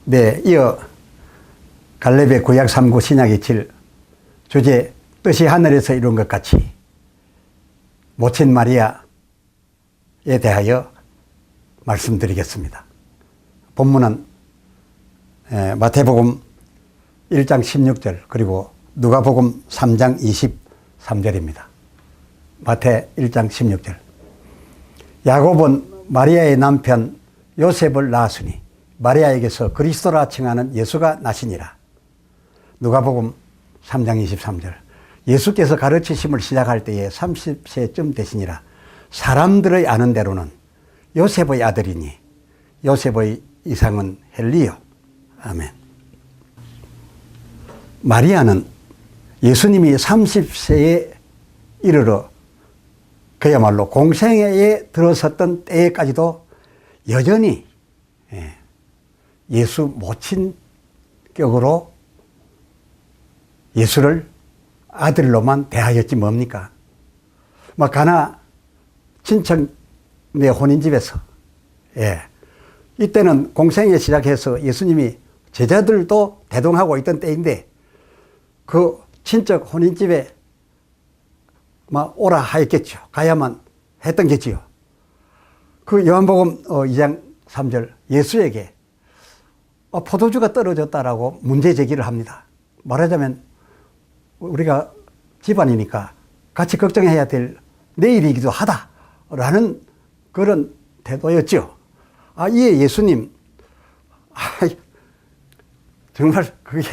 네, 이어 갈렙의 구약 3구 신약 27 주제 뜻이 하늘에서 이룬 것 같이 모친 마리아에 대하여 말씀드리겠습니다. 본문은 마태복음 1장 16절 그리고 누가복음 3장 23절입니다. 마태 1장 16절 야곱은 마리아의 남편 요셉을 낳았으니 마리아에게서 그리스도라 칭하는 예수가 나시니라. 누가복음 3장 23절 예수께서 가르치심을 시작할 때에 30세쯤 되시니라. 사람들의 아는 대로는 요셉의 아들이니 요셉의 이상은 헬리요. 아멘. 마리아는 예수님이 30세에 이르러 그야말로 공생애에 들어섰던 때까지도 여전히 예수 모친격으로 예수를 아들로만 대하였지 뭡니까? 가나 친척 내 혼인집에서 이때는 공생애 시작해서 예수님이 제자들도 대동하고 있던 때인데 그 친척 혼인집에 오라 하였겠죠. 가야만 했던 게지요. 그 요한복음 2장 3절 예수에게 포도주가 떨어졌다라고 문제 제기를 합니다. 말하자면 우리가 집안이니까 같이 걱정해야 될 내일이기도 하다라는 그런 태도였죠. 이에 예수님 정말 그게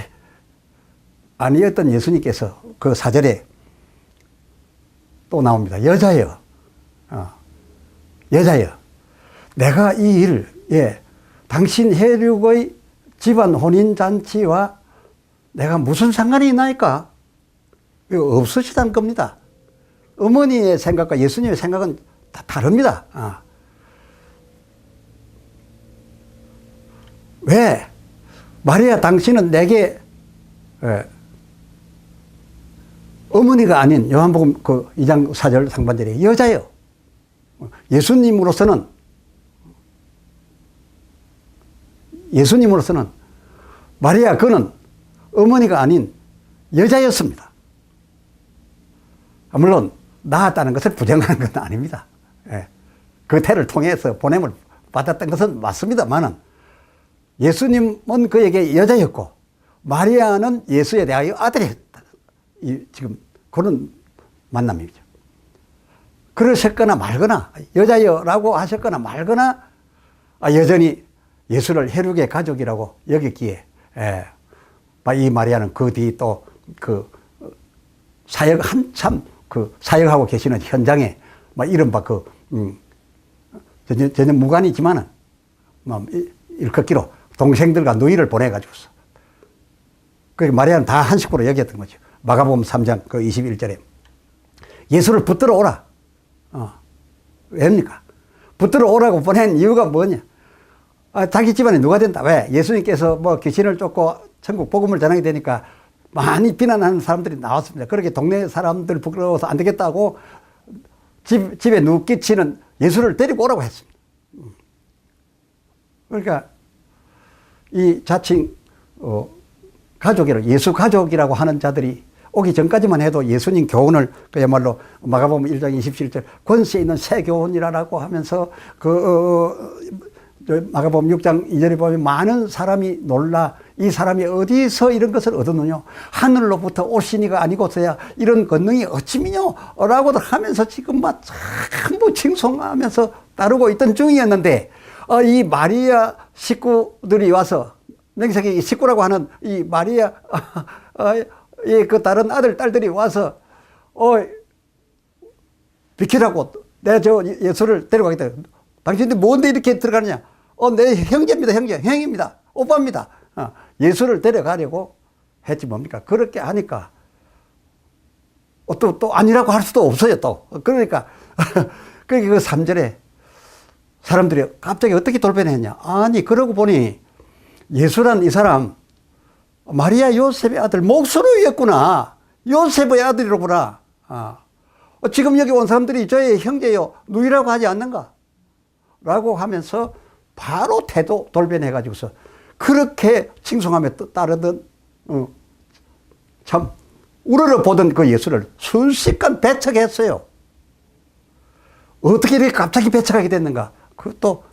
아니었던 예수님께서 그 4절에 또 나옵니다. 여자여 여자여 내가 이 일을 당신 혈육의 집안 혼인잔치와 내가 무슨 상관이 있나이까? 이거 없으시다는 겁니다. 어머니의 생각과 예수님의 생각은 다 다릅니다. 왜? 마리아 당신은 내게 어머니가 아닌 요한복음 그 2장 4절 상반절에 여자요. 예수님으로서는 마리아 그는 어머니가 아닌 여자였습니다. 물론 낳았다는 것을 부정하는 건 아닙니다. 그 태를 통해서 보냄을 받았던 것은 맞습니다만은 예수님은 그에게 여자였고 마리아는 예수에 대하여 아들이었다. 지금 그런 만남이죠. 그러셨거나 말거나 여자여라고 하셨거나 말거나 여전히 예수를 혈육의 가족이라고 여겼기에 이 마리아는 그 뒤 또 그 사역 한참 그 사역하고 계시는 현장에 이른바 전혀 무관이지만은 일컫기로 동생들과 누이를 보내가지고서 그 마리아는 다 한 식구로 여겼던 거죠. 마가복음 3장 21절에 예수를 붙들어 오라. 왜입니까? 붙들어 오라고 보낸 이유가 뭐냐? 자기 집안에 누가 된다. 왜? 예수님께서 귀신을 쫓고 천국 복음을 전하게 되니까 많이 비난하는 사람들이 나왔습니다. 그렇게 동네 사람들 부끄러워서 안 되겠다고 집에 누 끼치는 예수를 데리고 오라고 했습니다. 그러니까 이 자칭 가족이라고 예수 가족이라고 하는 자들이 오기 전까지만 해도 예수님 교훈을 그야말로 마가복음 1장 27절 권세 있는 새 교훈이라고 하면서 마가복음 6장 2절에 보면 많은 사람이 놀라 이 사람이 어디서 이런 것을 얻었느냐 하늘로부터 오시니가 아니고서야 이런 권능이 어찌미뇨 라고도 하면서 지금 전부 칭송하면서 따르고 있던 중이었는데 이 마리아 식구들이 와서 명색이 식구라고 하는 이 마리아 그 다른 아들 딸들이 와서 비키라고 내가 저 예수를 데려가겠다. 당신들 뭔데 이렇게 들어가느냐? 내 형제입니다. 형입니다. 오빠입니다. 예수를 데려가려고 했지 뭡니까? 그렇게 하니까 또 아니라고 할 수도 없어요. 또 그러니까 그 3절에 사람들이 갑자기 어떻게 돌변했냐? 아니 그러고 보니 예수란 이 사람 마리아 요셉의 아들 목소리였구나. 요셉의 아들이로구나. 지금 여기 온 사람들이 저의 형제요 누이라고 하지 않는가? 라고 하면서 바로 태도 돌변해가지고서 그렇게 칭송하며 따르던 참 우러러보던 그 예수를 순식간 배척했어요. 어떻게 이렇게 갑자기 배척하게 됐는가? 그것도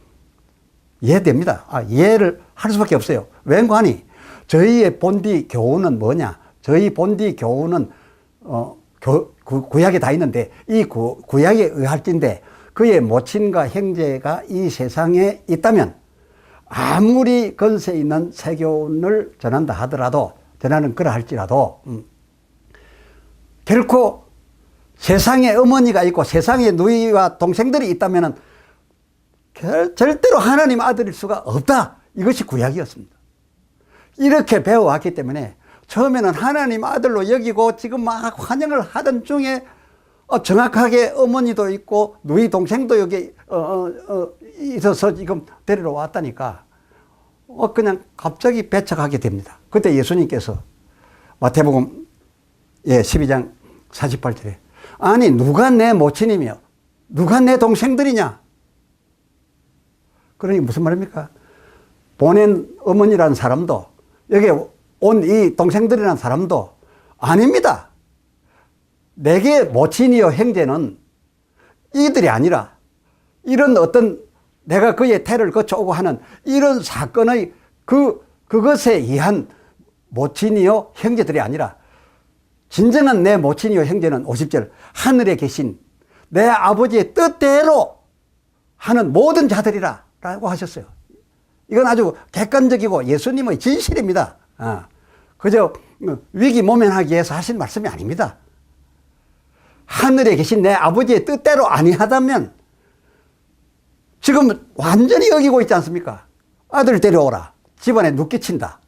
이해됩니다. 이해를 할 수밖에 없어요. 왠가하니 저희의 본디 교훈은 뭐냐? 저희 본디 교훈은 구약에 다 있는데 이 구약에 의할진데 그의 모친과 형제가 이 세상에 있다면 아무리 건세 있는 세교훈을 전한다 하더라도 전하는 거라 할지라도 결코 세상에 어머니가 있고 세상에 누이와 동생들이 있다면 절대로 하나님 아들일 수가 없다. 이것이 구약이었습니다. 이렇게 배워왔기 때문에 처음에는 하나님 아들로 여기고 지금 막 환영을 하던 중에 정확하게 어머니도 있고 누이 동생도 여기 있어서 지금 데리러 왔다니까 그냥 갑자기 배척하게 됩니다. 그때 예수님께서 마태복음 12장 48절에 아니 누가 내 모친이며 누가 내 동생들이냐? 그러니 무슨 말입니까? 보낸 어머니라는 사람도 여기 온 이 동생들이라는 사람도 아닙니다. 내게 모친이요 형제는 이들이 아니라 이런 어떤 내가 그의 태를 거쳐오고 하는 이런 사건의 그것에 의한 모친이요 형제들이 아니라 진정한 내 모친이요 형제는 50절 하늘에 계신 내 아버지의 뜻대로 하는 모든 자들이라 라고 하셨어요. 이건 아주 객관적이고 예수님의 진실입니다. 그저 위기 모면하기 위해서 하신 말씀이 아닙니다. 하늘에 계신 내 아버지의 뜻대로 아니하다면 지금 완전히 어기고 있지 않습니까? 아들 데려오라. 집안에 눕기친다.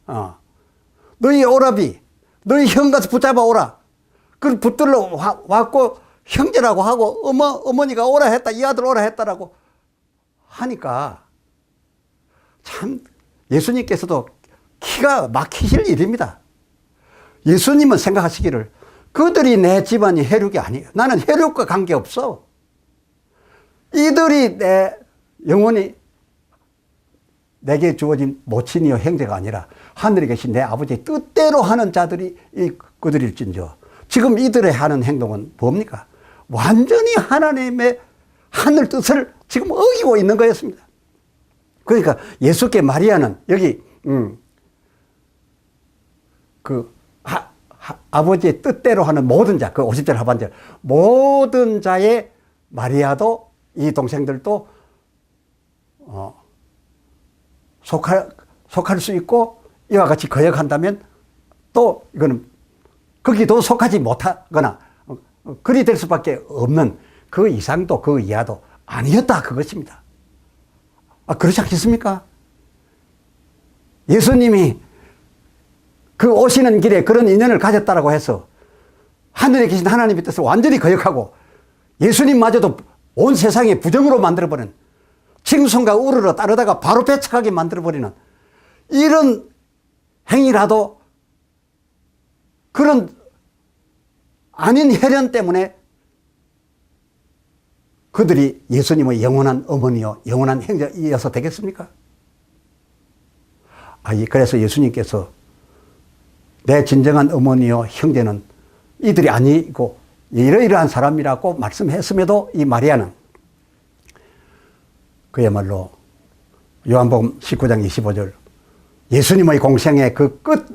너희 오라비, 너희 형 가서 붙잡아 오라. 그걸 붙들러 왔고 형제라고 하고 어머니가 오라 했다. 이 아들 오라 했다라고 하니까 참 예수님께서도 기가 막히실 일입니다. 예수님은 생각하시기를 그들이 내 집안이 혈육이 아니에요. 나는 혈육과 관계없어. 이들이 내 영혼이 내게 주어진 모친이요 형제가 아니라 하늘에 계신 내 아버지의 뜻대로 하는 자들이 그들일진저 지금 이들의 하는 행동은 뭡니까? 완전히 하나님의 하늘 뜻을 지금 어기고 있는 거였습니다. 그러니까 예수께 마리아는 여기 아버지의 뜻대로 하는 모든 자, 그 50절 하반절 모든 자의 마리아도 이 동생들도 속할 수 있고 이와 같이 거역한다면 또 이거는 거기도 속하지 못하거나 그리 될 수밖에 없는 그 이상도 그 이하도 아니었다 그것입니다. 그렇지 않겠습니까? 예수님이 그 오시는 길에 그런 인연을 가졌다라고 해서 하늘에 계신 하나님의 뜻을 완전히 거역하고 예수님마저도 온 세상에 부정으로 만들어버리는 칭송과 우르르 따르다가 바로 배척하게 만들어버리는 이런 행위라도 그런 아닌 혈연 때문에 그들이 예수님의 영원한 어머니요 영원한 형제이어서 되겠습니까? 그래서 예수님께서 내 진정한 어머니요 형제는 이들이 아니고 이러이러한 사람이라고 말씀했음에도 이 마리아는 그야말로 요한복음 19장 25절 예수님의 공생의 그 끝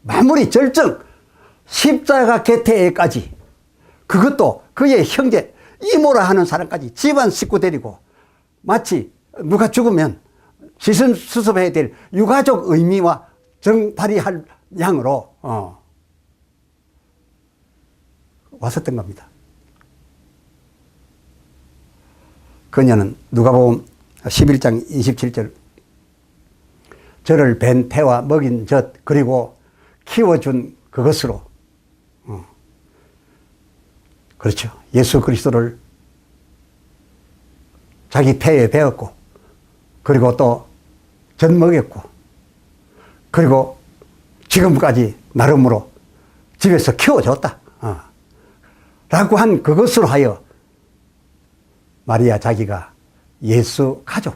마무리 절정 십자가 곁에까지 그것도 그의 형제 이모라 하는 사람까지 집안 식구 데리고 마치 누가 죽으면 시선 수습해야 될 유가족 의미와 정발이할 양으로 왔었던 겁니다. 그녀는 누가복음 11장 27절 저를 뵌 태와 먹인 젖 그리고 키워준 그것으로 그렇죠. 예수 그리스도를 자기 태에 배웠고 그리고 또 젖 먹였고 그리고 지금까지 나름으로 집에서 키워줬다. 라고 한 그것으로 하여 마리아 자기가 예수 가족,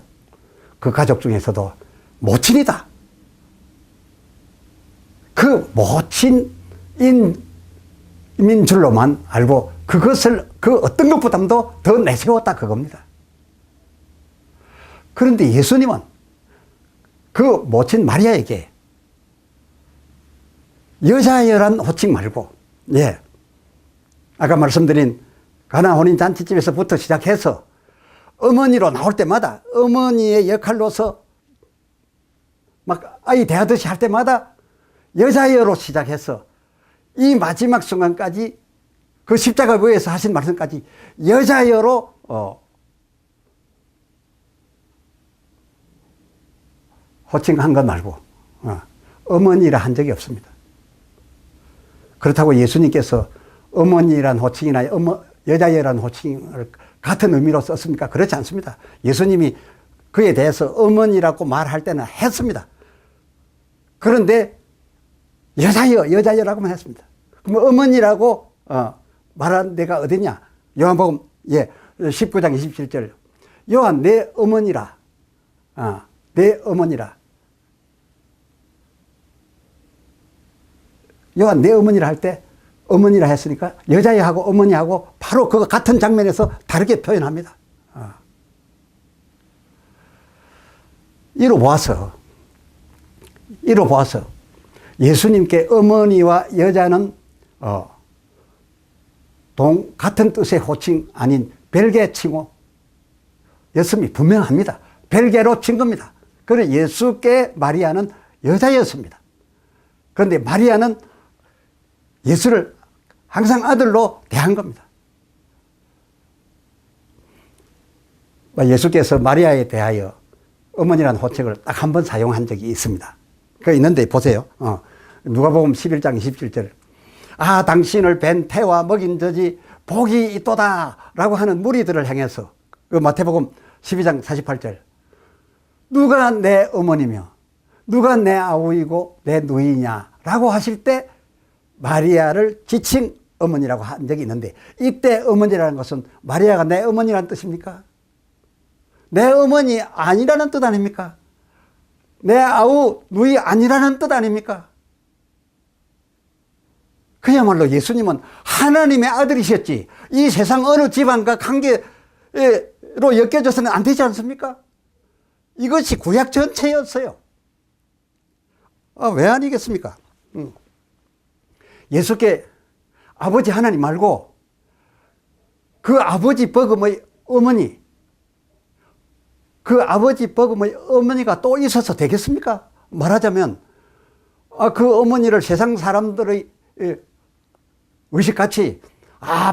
그 가족 중에서도 모친이다. 그 모친인 줄로만 알고 그것을 그 어떤 것보다도 더 내세웠다 그겁니다. 그런데 예수님은 그 모친 마리아에게 여자여란 호칭 말고, 예, 아까 말씀드린 가나 혼인 잔치집에서부터 시작해서 어머니로 나올 때마다 어머니의 역할로서 막 아이 대하듯이 할 때마다 여자여로 시작해서 이 마지막 순간까지 그 십자가 위에서 하신 말씀까지 여자여로 호칭한 것 말고 어머니라 한 적이 없습니다. 그렇다고 예수님께서 어머니란 호칭이나 여자여란 호칭을 같은 의미로 썼습니까? 그렇지 않습니다. 예수님이 그에 대해서 어머니라고 말할 때는 했습니다. 그런데 여자여라고만 했습니다. 그럼 어머니라고 말한 데가 어디냐? 요한복음 19장 27절. 요한 내 어머니라. 내 어머니라. 요한 내 어머니라 할 때 어머니라 했으니까 여자애하고 어머니하고 바로 그 같은 장면에서 다르게 표현합니다. 이로 보아서 예수님께 어머니와 여자는 같은 뜻의 호칭 아닌 별개 칭호였음이 분명합니다. 별개로 친 겁니다. 그래서 예수께 마리아는 여자였습니다. 그런데 마리아는 예수를 항상 아들로 대한 겁니다. 예수께서 마리아에 대하여 어머니라는 호칭을 딱 한 번 사용한 적이 있습니다. 그 있는데 보세요. 누가복음 11장 27절. 당신을 뵌 태와 먹인 저지 복이 있도다 라고 하는 무리들을 향해서 그 마태복음 12장 48절. 누가 내 어머니며 누가 내 아우이고 내 누이냐 라고 하실 때 마리아를 지칭 어머니라고 한 적이 있는데, 이때 어머니라는 것은 마리아가 내 어머니라는 뜻입니까? 내 어머니 아니라는 뜻 아닙니까? 내 아우 누이 아니라는 뜻 아닙니까? 그야말로 예수님은 하나님의 아들이셨지 이 세상 어느 집안과 관계로 엮여져서는 안 되지 않습니까? 이것이 구약 전체였어요. 왜 아니겠습니까? 예수께 아버지 하나님 말고 그 아버지 복음의 어머니, 그 아버지 복음의 어머니가 또 있어서 되겠습니까? 말하자면 그 어머니를 세상 사람들의 의식같이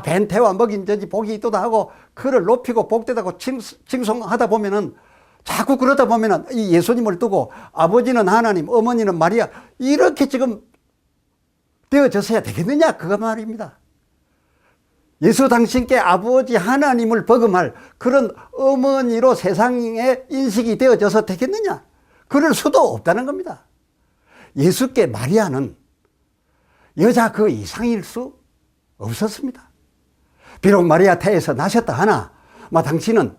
벤 태와 먹인 저지 복이 있도다 하고 그를 높이고 복되다고 칭송하다 보면은, 자꾸 그러다 보면은 이 예수님을 두고 아버지는 하나님, 어머니는 마리아 이렇게 지금 되어졌어야 되겠느냐 그거 말입니다. 예수 당신께 아버지 하나님을 버금할 그런 어머니로 세상에 인식이 되어져서 되겠느냐? 그럴 수도 없다는 겁니다. 예수께 마리아는 여자 그 이상일 수 없었습니다. 비록 마리아 태에서 나셨다 하나 당신은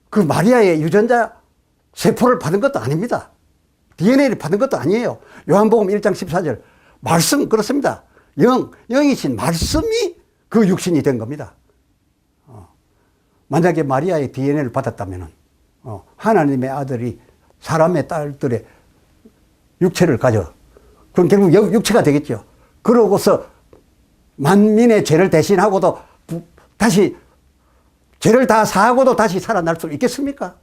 그 마리아의 유전자 세포를 받은 것도 아닙니다. DNA를 받은 것도 아니에요. 요한복음 1장 14절 말씀 그렇습니다. 영이신 말씀이 그 육신이 된 겁니다. 만약에 마리아의 DNA를 받았다면 하나님의 아들이 사람의 딸들의 육체를 가져, 그럼 결국 육체가 되겠죠. 그러고서 만민의 죄를 대신하고도 다시 죄를 다 사하고도 다시 살아날 수 있겠습니까?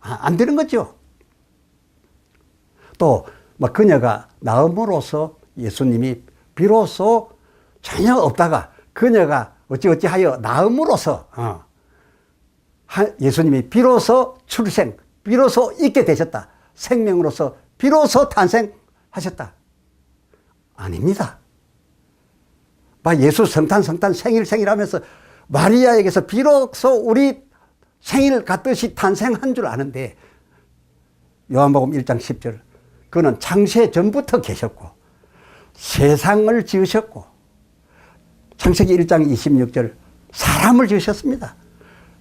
안 되는 거죠. 또 그녀가 나음으로써 예수님이 비로소 전혀 없다가 그녀가 어찌하여 나음으로써 예수님이 비로소 출생, 비로소 있게 되셨다. 생명으로서 비로소 탄생하셨다. 아닙니다. 예수 성탄 생일 하면서 마리아에게서 비로소 우리 생일 같듯이 탄생한 줄 아는데, 요한복음 1장 10절 그는 창세 전부터 계셨고 세상을 지으셨고, 창세기 1장 26절 사람을 지으셨습니다.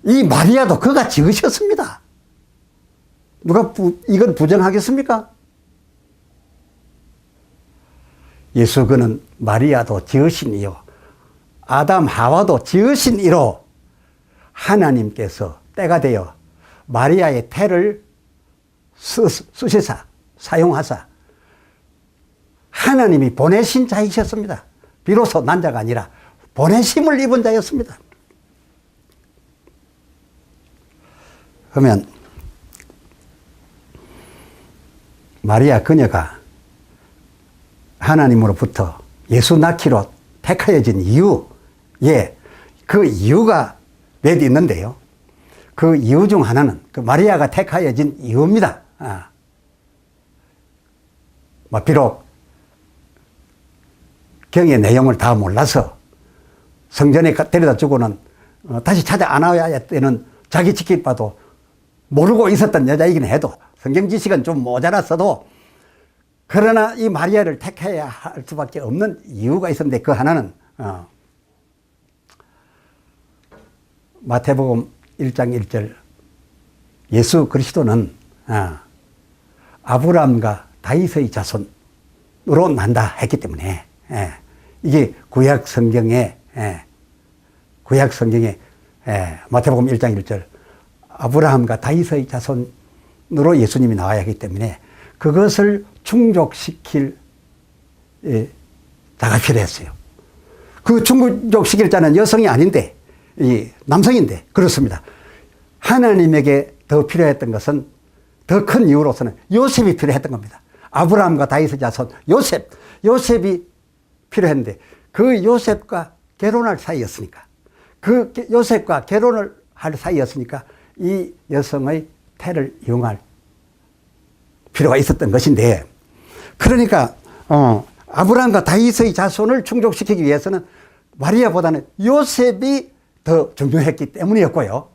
이 마리아도 그가 지으셨습니다. 누가 이걸 부정하겠습니까? 예수 그는 마리아도 지으신 이요 아담 하와도 지으신 이로 하나님께서 때가 되어 마리아의 태를 쓰시사 사용하사 하나님이 보내신 자이셨습니다. 비로소 난자가 아니라 보내심을 입은 자였습니다. 그러면 마리아 그녀가 하나님으로부터 예수 낳기로 택하여진 이유, 그 이유가 몇 있는데요. 그 이유 중 하나는 그 마리아가 택하여진 이유입니다. 비록 경의 내용을 다 몰라서 성전에 데려다 주고는 다시 찾아 안아야 되는 자기 지킬 바도 모르고 있었던 여자이긴 해도 성경 지식은 좀 모자랐어도 그러나 이 마리아를 택해야 할 수밖에 없는 이유가 있었는데 그 하나는 마태복음 1장 1절 예수 그리스도는 아브라함과 다윗의 자손으로 난다 했기 때문에 이게 구약 성경에 마태복음 1장 1절 아브라함과 다윗의 자손으로 예수님이 나와야 하기 때문에 그것을 충족시킬 자가 필요했어요. 그 충족시킬 자는 여성이 아닌데 남성인데 그렇습니다. 하나님에게 더 필요했던 것은 더 큰 이유로서는 요셉이 필요했던 겁니다. 아브라함과 다윗의 자손 요셉이 필요했는데 그 요셉과 결혼할 사이였으니까 그 요셉과 결혼을 할 사이였으니까 이 여성의 태를 이용할 필요가 있었던 것인데 그러니까 아브라함과 다윗의 자손을 충족시키기 위해서는 마리아보다는 요셉이 더 중요했기 때문이었고요.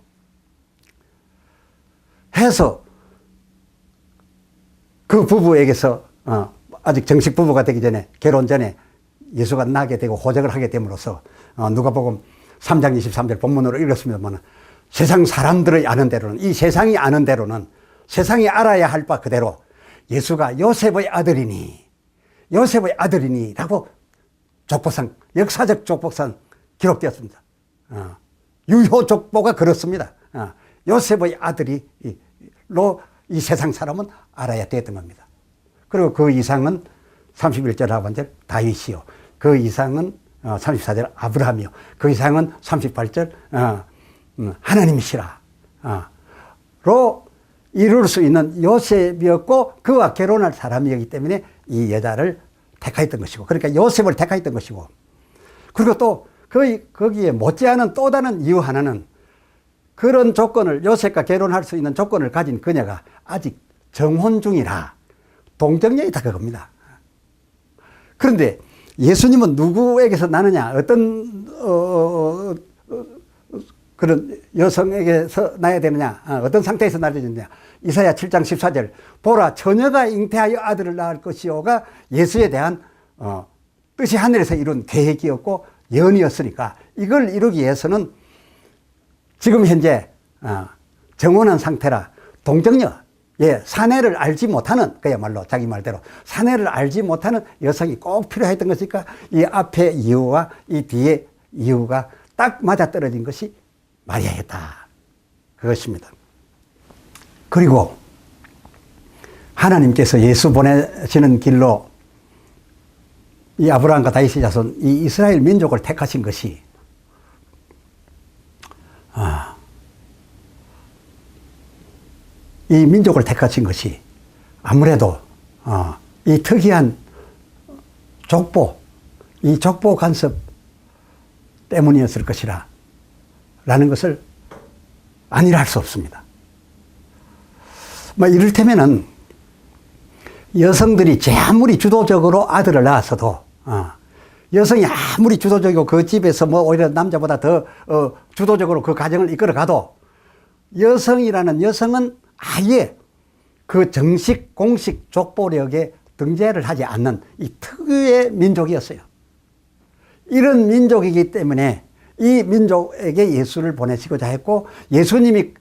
해서 그 부부에게서 아직 정식 부부가 되기 전에 결혼 전에 예수가 나게 되고 호적을 하게 됨으로써 누가복음 3장 23절 본문으로 읽었습니다만 세상 사람들이 아는 대로는 이 세상이 아는 대로는 세상이 알아야 할 바 그대로 예수가 요셉의 아들이니라고 족보상 역사적 족보상 기록되었습니다. 유효 족보가 그렇습니다. 요셉의 아들이로 이 세상 사람은 알아야 됐던 겁니다. 그리고 그 이상은 31절 하반절 다윗이요. 그 이상은 34절 아브라함이요. 그 이상은 38절 하나님이시라. 로 이룰 수 있는 요셉이었고 그와 결혼할 사람이었기 때문에 이 여자를 택하였던 것이고 그러니까 요셉을 택하였던 것이고 그리고 또 거기에 못지않은 또 다른 이유 하나는 그런 조건을 요셉과 결혼할 수 있는 조건을 가진 그녀가 아직 정혼 중이라 동정녀이다 그겁니다. 그런데 예수님은 누구에게서 나느냐 어떤 그런 여성에게서 나야 되느냐 어떤 상태에서 나야 되느냐 이사야 7장 14절 보라 처녀가 잉태하여 아들을 낳을 것이오가 예수에 대한 뜻이 하늘에서 이룬 계획이었고 예언이었으니까 이걸 이루기 위해서는 지금 현재 정혼한 상태라 동정녀 사내를 알지 못하는 그야말로 자기 말대로 사내를 알지 못하는 여성이 꼭 필요했던 것이니까 이 앞에 이유와 이 뒤에 이유가 딱 맞아떨어진 것이 마리아였다 그것입니다. 그리고 하나님께서 예수 보내시는 길로 이 아브라함과 다윗의 자손 이 이스라엘 민족을 택하신 것이 이 민족을 택하신 것이 아무래도 이 특이한 이 족보 간섭 때문이었을 것이라 라는 것을 아니라 할 수 없습니다. 이를테면은 여성들이 아무리 주도적으로 아들을 낳았어도 여성이 아무리 주도적이고 그 집에서 오히려 남자보다 더 주도적으로 그 가정을 이끌어 가도 여성이라는 여성은 아예 그 정식 공식 족보력에 등재를 하지 않는 이 특유의 민족이었어요. 이런 민족이기 때문에 이 민족에게 예수를 보내시고자 했고 예수님이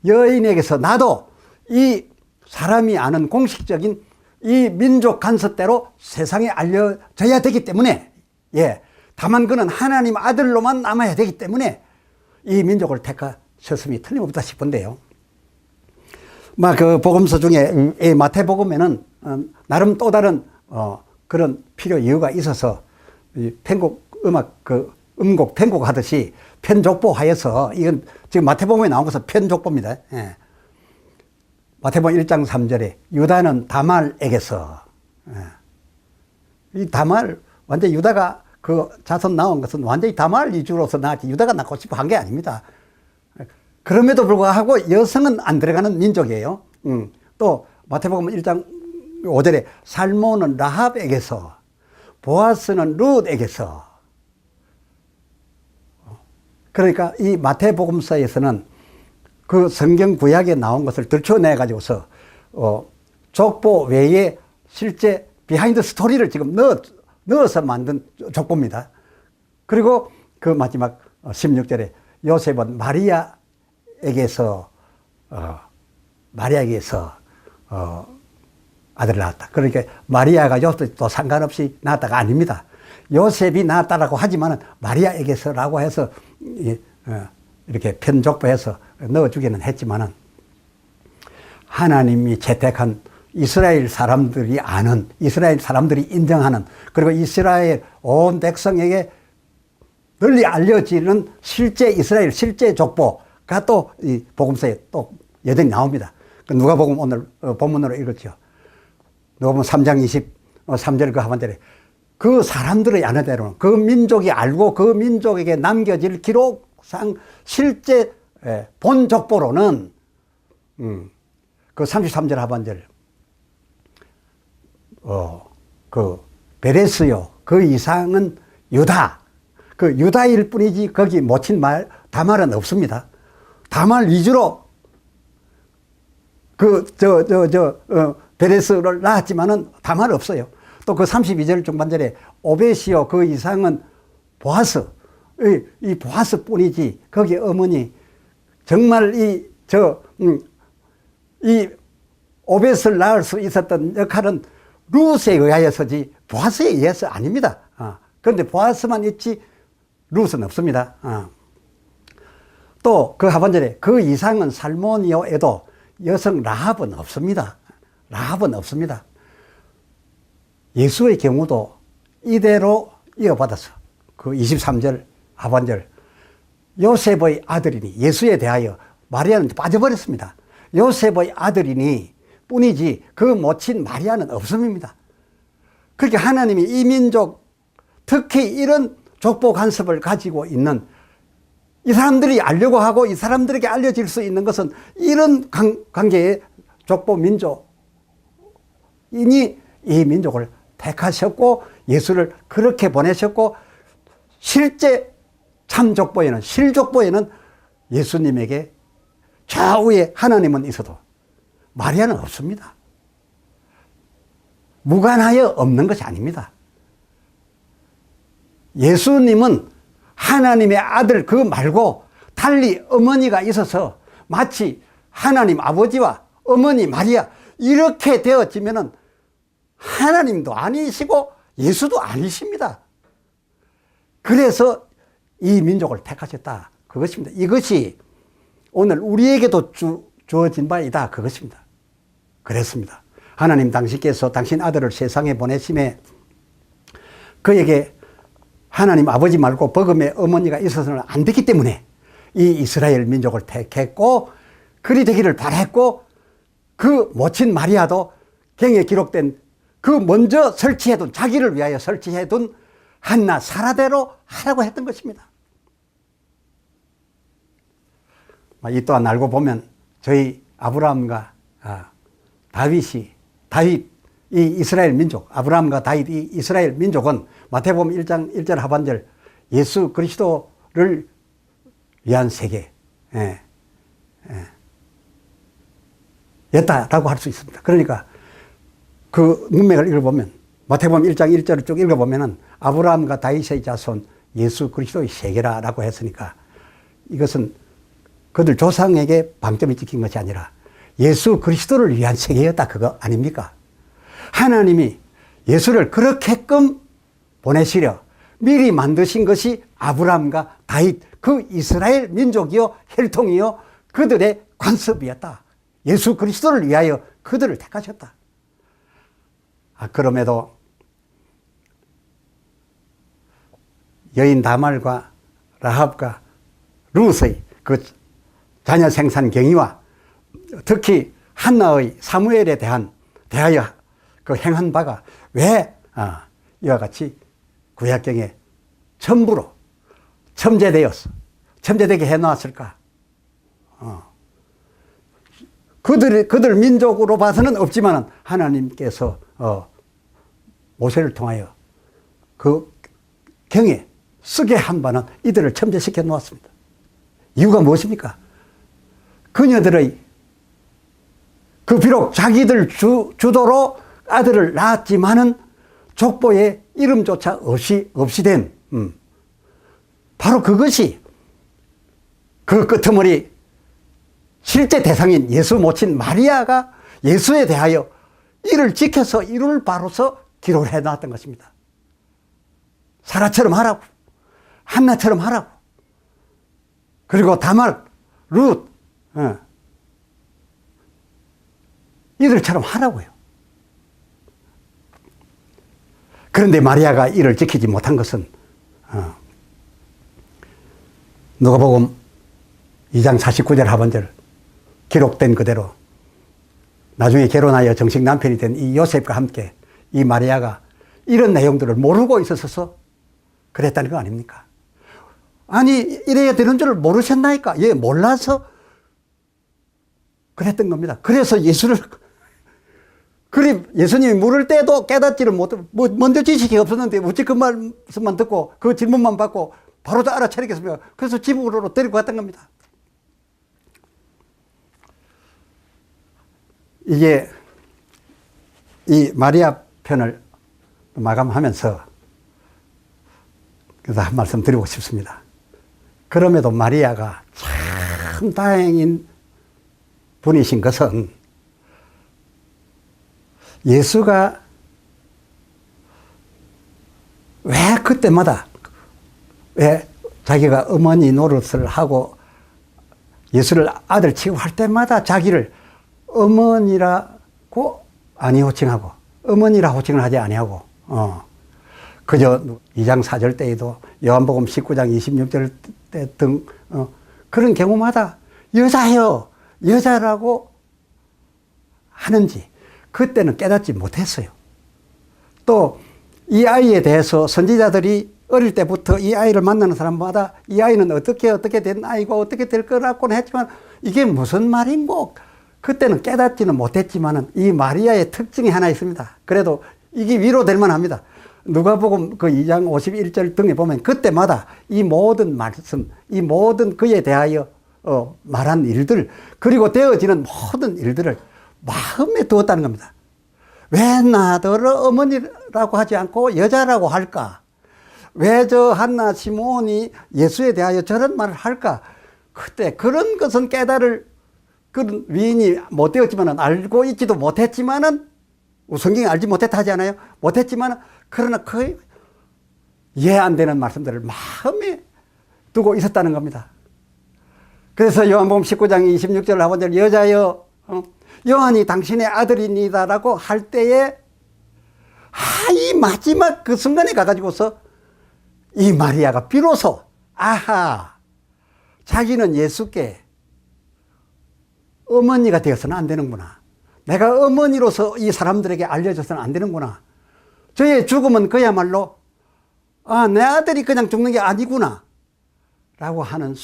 여인에게서 나도 이 사람이 아는 공식적인 이 민족 간섭대로 세상에 알려져야 되기 때문에, 예, 다만 그는 하나님 아들로만 남아야 되기 때문에 이 민족을 택하셨음이 틀림없다 싶은데요. 그 복음서 중에 이 마태복음에는 나름 또 다른 그런 필요 이유가 있어서 편곡 음악 음곡 편곡하듯이 편족보하여서, 이건 지금 마태복음에 나온 것은 편족보입니다. 예. 마태복음 1장 3절에 유다는 다말에게서, 이 다말 완전 유다가 그 자손 나온 것은 완전히 다말 위주로서 나왔지 유다가 낳고 싶어 한 게 아닙니다. 그럼에도 불구하고 여성은 안 들어가는 민족이에요. 또 마태복음 1장 5절에 살몬은 라합에게서, 보아스는 룻에게서. 그러니까 이 마태복음서에서는 그 성경 구약에 나온 것을 들춰내 가지고서 족보 외에 실제 비하인드 스토리를 지금 넣어서 만든 족보입니다. 그리고 그 마지막 16절에 요셉은 마리아에게서 아들을 낳았다. 그러니까 마리아가 요셉도 상관없이 낳았다가 아닙니다. 요셉이 낳았다라고 하지만은 마리아에게서라고 해서 이렇게 편족보해서 넣어주기는 했지만은, 하나님이 채택한 이스라엘 사람들이 아는, 이스라엘 사람들이 인정하는, 그리고 이스라엘 온 백성에게 널리 알려지는 실제 이스라엘 실제 족보가 또 이 복음서에 또 여전히 나옵니다. 누가복음 오늘 본문으로 읽었죠. 누가복음 3장 23절 그 하반절에 그 사람들의 아내대로는, 그 민족이 알고 그 민족에게 남겨질 기록상 실제 본 족보로는 그 33절 하반절 그 베레스요 그 이상은 유다, 그 유다일 뿐이지 거기 모친 다말은 없습니다. 다말 위주로 베레스를 낳았지만은 다말 없어요. 또 그 32절 중반절에 오벳이요 그 이상은 보아스, 이 보아스 뿐이지 거기 어머니 정말 이 오벳을 낳을 수 있었던 역할은 룻에 의하여서지 보아스에 의해서 아닙니다. 그런데 보아스만 있지 룻은 없습니다. 또 그 하반절에 그 이상은 살모니오에도 여성 라합은 없습니다. 라합은 없습니다. 예수의 경우도 이대로 이어받아서 그 23절 하반절 요셉의 아들이니, 예수에 대하여 마리아는 빠져버렸습니다. 요셉의 아들이니 뿐이지 그 모친 마리아는 없음입니다. 그렇게 하나님이 이 민족, 특히 이런 족보 간섭을 가지고 있는 이 사람들이 알려고 하고 이 사람들에게 알려질 수 있는 것은 이런 관계의 족보 민족이니 이 민족을 택하셨고 예수를 그렇게 보내셨고, 실제 참 족보에는, 실족보에는 예수님에게 좌우에 하나님은 있어도 마리아는 없습니다. 무관하여 없는 것이 아닙니다. 예수님은 하나님의 아들 그 말고 달리 어머니가 있어서 마치 하나님 아버지와 어머니 마리아 이렇게 되어지면은 하나님도 아니시고 예수도 아니십니다. 그래서 이 민족을 택하셨다. 그것입니다. 이것이 오늘 우리에게도 주어진 바이다. 그것입니다. 그랬습니다. 하나님 당신께서 당신 아들을 세상에 보내심에 그에게 하나님 아버지 말고 버금의 어머니가 있어서는 안 됐기 때문에 이 이스라엘 민족을 택했고 그리 되기를 바랬고, 그 모친 마리아도 경에 기록된 그 먼저 설치해둔, 자기를 위하여 설치해둔 한나 사라대로 하라고 했던 것입니다. 이 또한 알고 보면 저희 아브라함과 다윗, 이 이스라엘 민족, 아브라함과 다윗 이 이스라엘 민족은 마태복음 1장 1절 하반절 예수 그리스도를 위한 세계 였다라고 할 수 있습니다. 그러니까 그 문맥을 읽어보면 마태복음 1장 1절을 쭉 읽어보면은 아브라함과 다윗의 자손 예수 그리스도의 세계라고 했으니까 이것은 그들 조상에게 방점이 찍힌 것이 아니라 예수 그리스도를 위한 세계였다, 그거 아닙니까? 하나님이 예수를 그렇게끔 보내시려 미리 만드신 것이 아브라함과 다윗, 그 이스라엘 민족이요, 혈통이요, 그들의 관습이었다. 예수 그리스도를 위하여 그들을 택하셨다. 그럼에도 여인 다말과 라합과 룻의 그 자녀 생산 경위와 특히 한나의 사무엘에 대하여 그 행한 바가 왜 이와 같이 구약경에 전부로 첨제되게 해놓았을까? 그들 민족으로 봐서는 없지만 하나님께서 모세를 통하여 그 경에 쓰게 한 바는 이들을 첨제시켜 놓았습니다. 이유가 무엇입니까? 그녀들의 비록 자기들 주도로 아들을 낳았지만은 족보에 이름조차 없이 된 바로 그것이 그 끄트머리 실제 대상인 예수 모친 마리아가 예수에 대하여 이를 지켜서 이룰 바로서 기록을 해놨던 것입니다. 사라처럼 하라고, 한나처럼 하라고, 그리고 다말, 룻, 이들처럼 하라고요. 그런데 마리아가 이를 지키지 못한 것은 누가복음 2장 49절 하반절 기록된 그대로 나중에 결혼하여 정식 남편이 된 이 요셉과 함께 이 마리아가 이런 내용들을 모르고 있어서 그랬다는 거 아닙니까? 아니, 이래야 되는 줄 모르셨나이까? 예, 몰라서 그랬던 겁니다. 그래서 예수님이 물을 때도 깨닫지를 먼저 지식이 없었는데 어찌 그 말씀만 듣고 그 질문만 받고 바로 다 알아차리겠습니까? 그래서 집으로 데리고 갔던 겁니다. 이게 이 마리아 편을 마감하면서 그래서 한 말씀 드리고 싶습니다. 그럼에도 마리아가 참 다행인 분이신 것은 예수가 왜 그때마다 왜 자기가 어머니 노릇을 하고 예수를 아들 취급할 때마다 자기를 어머니라고 아니 호칭하고 어머니라 호칭을 하지 아니하고 그저 2장 4절 때에도 요한복음 19장 26절 때 등 그런 경우마다 여자라고 하는지 그때는 깨닫지 못했어요. 또 이 아이에 대해서 선지자들이 어릴 때부터 이 아이를 만나는 사람마다 이 아이는 어떻게 된 아이고 어떻게 될 거라고는 했지만 이게 무슨 말인고 그때는 깨닫지는 못했지만 이 마리아의 특징이 하나 있습니다. 그래도 이게 위로될 만합니다. 누가복음 그 2장 51절 등에 보면 그때마다 이 모든 말씀, 이 모든 그에 대하여 말한 일들 그리고 되어지는 모든 일들을 마음에 두었다는 겁니다. 왜 나더러 어머니라고 하지 않고 여자라고 할까? 왜 저 한나 시몬이 예수에 대하여 저런 말을 할까? 그때 그런 것은 깨달을 그런 위인이 못 되었지만은 알고 있지도 못했지만은 성경이 알지 못했다 하지 않아요? 못했지만은 그러나 그 이해 안 되는 말씀들을 마음에 두고 있었다는 겁니다. 그래서 요한복음 19장 26절 하반절 여자여 요한이 당신의 아들입니다라고 할 때에 이 마지막 그 순간에 가가지고서 이 마리아가 비로소 자기는 예수께 어머니가 되어서는 안 되는구나. 내가 어머니로서 이 사람들에게 알려져서는 안 되는구나. 저의 죽음은 그야말로 내 아들이 그냥 죽는 게 아니구나 라고 하는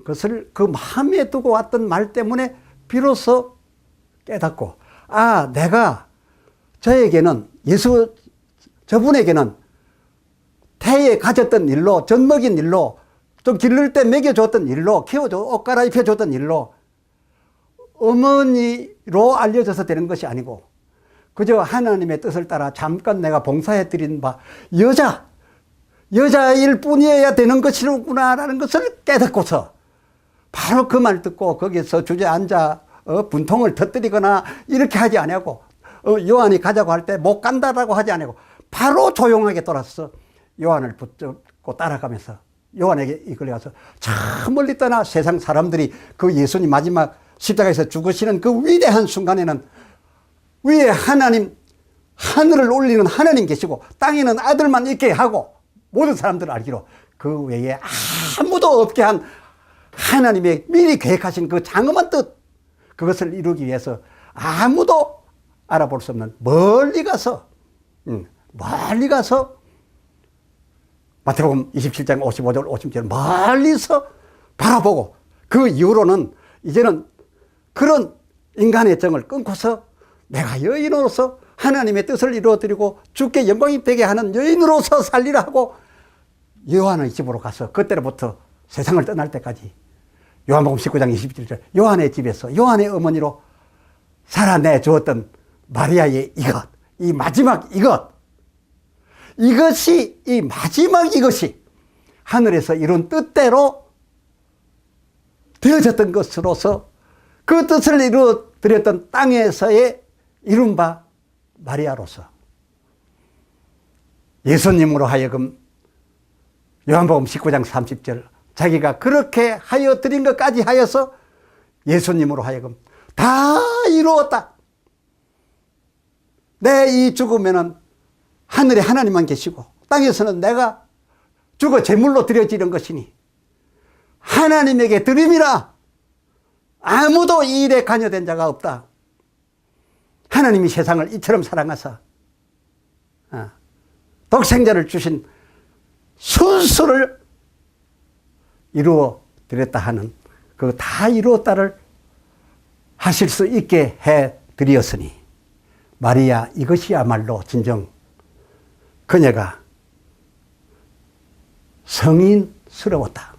것을 그 마음에 두고 왔던 말 때문에 비로소 깨닫고 내가 저에게는 저분에게는 태에 가졌던 일로 젖먹인 일로 좀 기를 때 먹여줬던 일로 키워줘 옷 갈아입혀줬던 일로 어머니로 알려져서 되는 것이 아니고 그저 하나님의 뜻을 따라 잠깐 내가 봉사해드린 바 여자일 뿐이어야 되는 것이구나라는 것을 깨닫고서 바로 그 말 듣고 거기서 주저앉아 분통을 터뜨리거나 이렇게 하지 아니하고 요한이 가자고 할 때 못 간다라고 하지 아니하고 바로 조용하게 돌아서 요한을 붙잡고 따라가면서 요한에게 이끌려가서 저 멀리 떠나 세상 사람들이 그 예수님 마지막 십자가에서 죽으시는 그 위대한 순간에는 위에 하나님, 하늘을 올리는 하나님 계시고 땅에는 아들만 있게 하고 모든 사람들을 알기로 그 외에 아무도 없게 한 하나님의 미리 계획하신 그 장엄한 뜻, 그것을 이루기 위해서 아무도 알아볼 수 없는 멀리 가서 마태복음 27장 55절 56절 멀리서 바라보고 그 이후로는 이제는 그런 인간의 정을 끊고서 내가 여인으로서 하나님의 뜻을 이루어드리고 주께 영광이 되게 하는 여인으로서 살리라 하고 요한의 집으로 가서 그때로부터 세상을 떠날 때까지 요한복음 19장 27절 요한의 집에서 요한의 어머니로 살아내 주었던 마리아의 이것, 이 마지막 이것이 이 마지막 이것이 하늘에서 이룬 뜻대로 되어졌던 것으로서 그 뜻을 이루어드렸던 땅에서의 이룬 바 마리아로서 예수님으로 하여금 요한복음 19장 30절 자기가 그렇게 하여 드린 것까지 하여서 예수님으로 하여금 다 이루었다. 내 이 죽으면은 하늘에 하나님만 계시고 땅에서는 내가 죽어 제물로 드려지는 것이니 하나님에게 드림이라. 아무도 이 일에 관여된 자가 없다. 하나님이 세상을 이처럼 사랑하사 독생자를 주신 순수를 이루어 드렸다 하는 그 다 이루었다를 하실 수 있게 해 드렸으니 마리아 이것이야말로 진정 그녀가 성인스러웠다.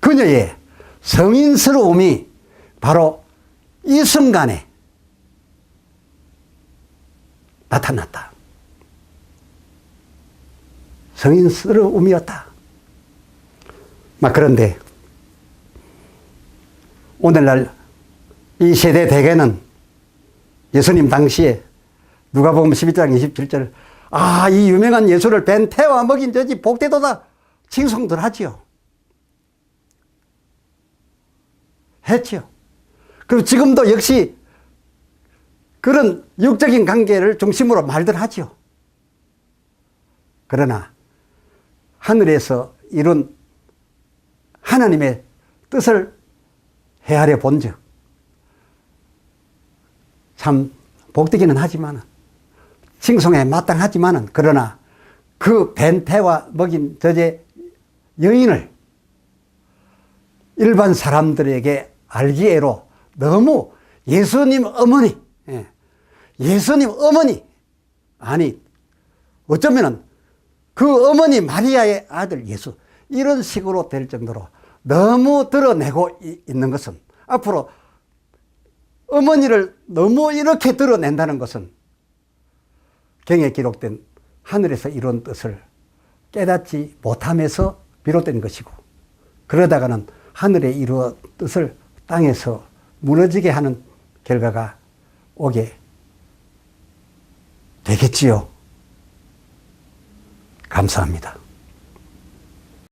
그녀의 성인스러움이 바로 이 순간에 나타났다. 성인스러움이었다. 그런데 오늘날 이 세대 대개는 예수님 당시에 누가복음 12장 27절 이 유명한 예수를 벤 태와 먹인 저지 복되도다 칭송들 하지요. 했지요. 그리고 지금도 역시 그런 육적인 관계를 중심으로 말들 하지요. 그러나 하늘에서 이룬 하나님의 뜻을 헤아려 본즉 참 복되기는 하지만 칭송에 마땅하지만은 그러나 그 벤태와 먹인 저제 여인을 일반 사람들에게 알기에로 너무 예수님 어머니 아니 어쩌면은 그 어머니 마리아의 아들 예수 이런 식으로 될 정도로 너무 드러내고 있는 것은 앞으로 어머니를 너무 이렇게 드러낸다는 것은 경에 기록된 하늘에서 이룬 뜻을 깨닫지 못함에서 비롯된 것이고 그러다가는 하늘에 이루어 뜻을 땅에서 무너지게 하는 결과가 오게 되겠지요. 감사합니다.